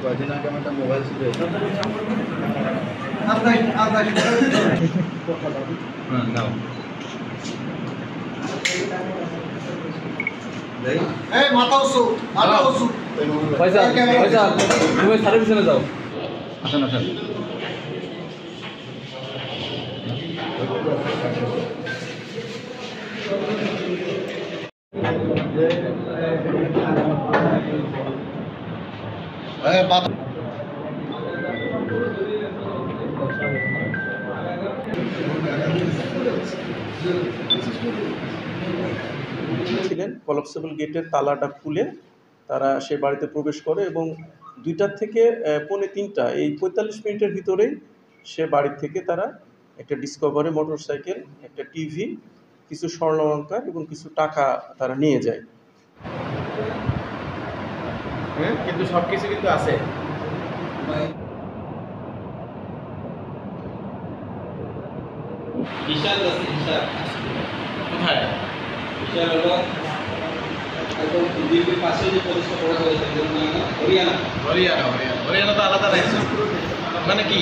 কয়দিন আগে আমার একটা মোবাইল ছিল যাও আসেন আসেন ছিলেন কলাপসেবল গেটের তালাটা খুলে তারা সে বাড়িতে প্রবেশ করে এবং 2টা থেকে 2:45 এই 45 মিনিটের ভিতরেই সে বাড়ি থেকে তারা একটা ডিসকভারি মোটরসাইকেল, একটা টিভি, কিছু স্বর্ণালংকার এবং কিছু টাকা তারা নিয়ে যায়। কিন্তু সবকিছু কিন্তু আছে। বিশাল কোথায়? বিশাল হলো একদম দিল্লির পাশে যে প্রতিষ্ঠা করা হয়েছে হরিয়ানা হরিয়ানা তো আলাদা রাজ্য। মানে কি?